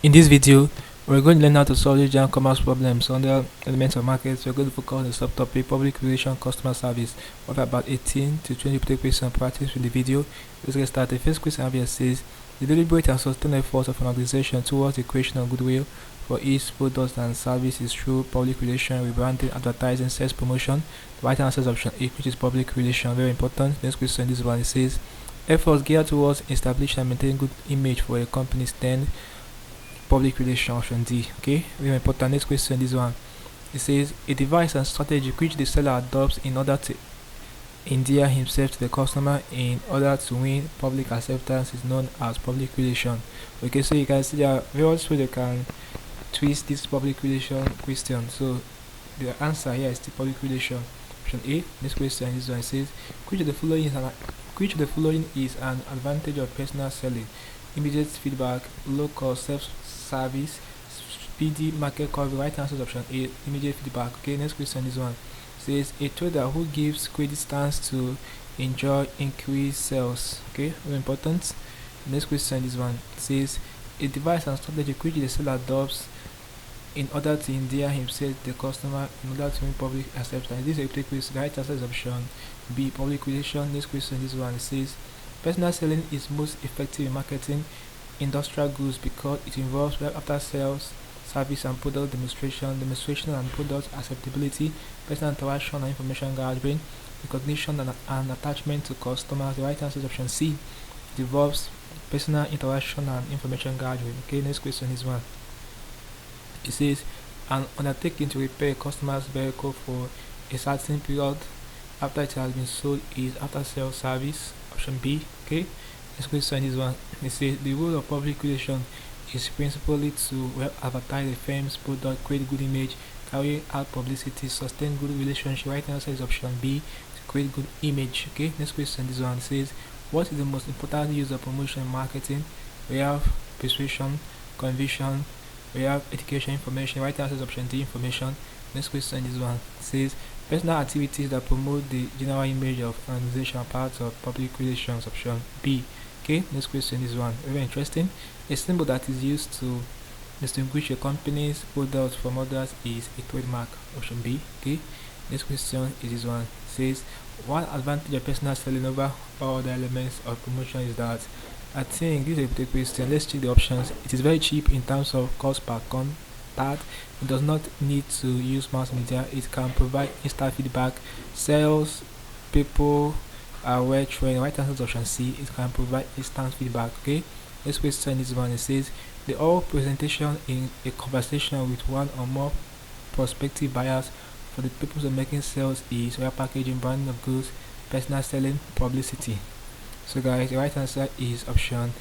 In this video, we're going to learn how to solve the JAMB commerce problems under elements of markets. We're going to focus on the subtopic public relation customer service. We have about 18 to 20 questions practice with the video. Let's get started. First question here says, the deliberate and sustained efforts of an organization towards the creation of goodwill for its products and services through public relation, rebranding, advertising, sales promotion. The right answer is option A, which is public relation. Very important. Next question, this one, it says, efforts geared towards establishing and maintaining good image for a company stand public relation, option D. Okay, very important. Next question, this one, it says a device and strategy which the seller adopts in order to endear himself to the customer in order to win public acceptance is known as public relation. Okay, so you can see there are various ways you can twist this public relation question. So the answer here is the public relation, option A. Next question, this one, it says which of the following is an advantage of personal selling? Immediate feedback, low cost self-service, speedy market coverage. Right answer is option A, immediate feedback. Okay, next question, this one says a trader who gives credit stands to enjoy increased sales. Okay, very important. Next question, this one says a device and strategy which the seller adopts in order to endear himself to the customer in order to win public acceptance. This is a quick question. The right answer is option B, public relation. Next question, this one, it says personal selling is most effective in marketing industrial goods because it involves after sales service and product demonstration and product acceptability, personal interaction and information gathering, recognition and attachment to customers. The right answer is option C, it involves personal interaction and information gathering. Okay, next question is one. It says an undertaking to repair a customer's vehicle for a certain period after it has been sold is after sales service, option B. Okay, next question is one. It says the role of public relation is principally to advertise the firm's product, create good image, carry out publicity, sustain good relationship. Right answer is option B, to create good image. Okay, next question, this one says what is the most important use of promotion and marketing? We have persuasion, conviction, we have education, information. Right answer is option D, information. Next question, this one says personal activities that promote the general image of an organization are parts of public relations, option B. Okay, next question is one, very interesting. A symbol that is used to distinguish a company's products from others is a trademark, option B. Okay, next question is this one, it says one advantage of personal selling over all other elements of promotion is that I think this is a good question. Let's check the options. It is very cheap in terms of cost per contact. It does not need to use mass media. It can provide instant feedback. Sales people are well trained. Right answer is option C. It can provide instant feedback. Okay. Next question is one. It says the all presentation in a conversation with one or more prospective buyers for the purpose of making sales is where packaging, branding of goods, personal selling, publicity. So guys, the right answer is option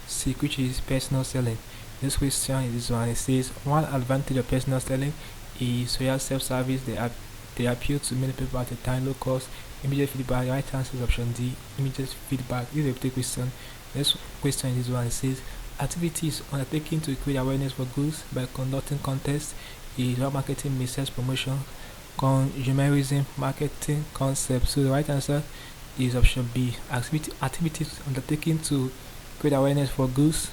C, which is personal selling. This question is this one. It says one advantage of personal selling is where self-service they appeal to many people at a time, low cost, immediate feedback. The right answer is option D, immediate feedback. This is a question. Next question is this one. It says activities undertaken to create awareness for goods by conducting contests is where marketing meets sales promotion, consumerism, marketing concepts. So the right answer is option B, activities undertaken to create awareness for goods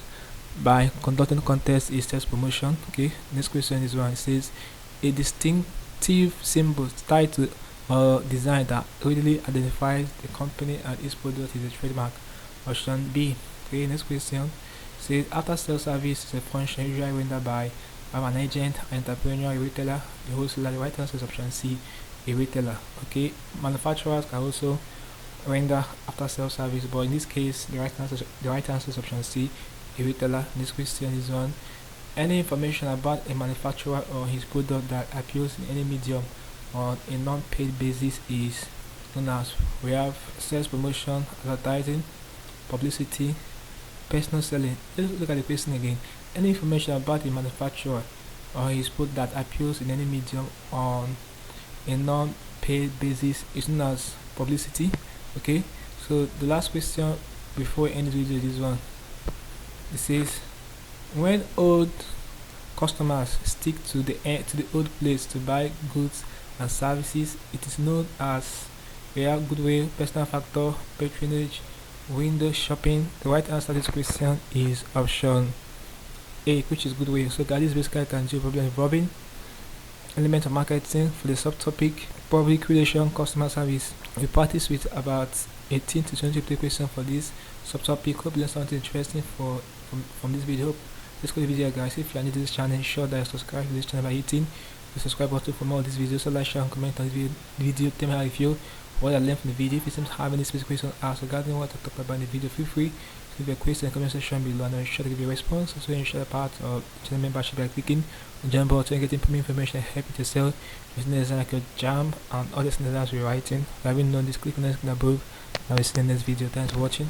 by conducting contests is sales promotion. Okay, next question is one. It says a distinctive symbol tied to design that readily identifies the company and its product is a trademark, option B. Okay, next question says after sales service is a function usually rendered by an agent, an entrepreneur, a retailer, a wholesaler. The right answer is option C, a retailer. Okay, manufacturers can also render after sales service, but in this case the right answer is option C, a retailer. This question is one. Any information about a manufacturer or his product that appears in any medium on a non-paid basis is known as, we have sales promotion, advertising, publicity, personal selling. Let's look at the question again. Any information about a manufacturer or his product that appears in any medium on a non-paid basis is known as publicity. Okay, so the last question before we end this video is this one. It says when old customers stick to the old place to buy goods and services, it is known as real goodwill, personal factor, patronage, window shopping. The right answer to this question is option 8, which is good way. So guys, this basically can do problem involving element of marketing for the subtopic public relation customer service. We practice with about 18 to 20 questions for this subtopic. Hope you learned something interesting from this video. Let's go to the video, guys. If you are new to this channel, ensure that you subscribe to this channel by hitting the subscribe button for more of these videos. So like, share, and comment on this video. Tell me how you feel, what I learned from the video. If you seem to have any specific questions asked regarding what I talked about in the video, feel free to leave a question in the comment section below, and I'll sure to give you a response. Also, ensure a part of channel membership by clicking on JAMB button and getting premium information and help you to sell using the design like your JAMB and other designs we're writing. If you haven't known this, click on the link above. I will see you in the next video. Thanks for watching.